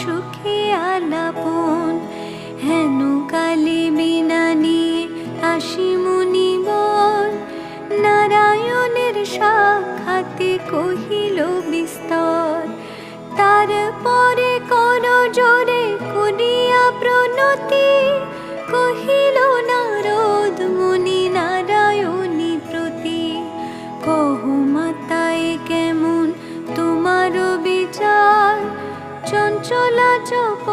সুখে আলাপন। হেন কালে বীণা নিয়ে আসি মুনিবর, নারায়ণের সাক্ষাতে কহিল বিস্তর। তারপরে কর জোরে করিয়া প্রণতি, কহিল নারদ মুনি নারায়ণী প্রতি। কহ মাতায় কেমন তোমার বিচার, চঞ্চলা চপ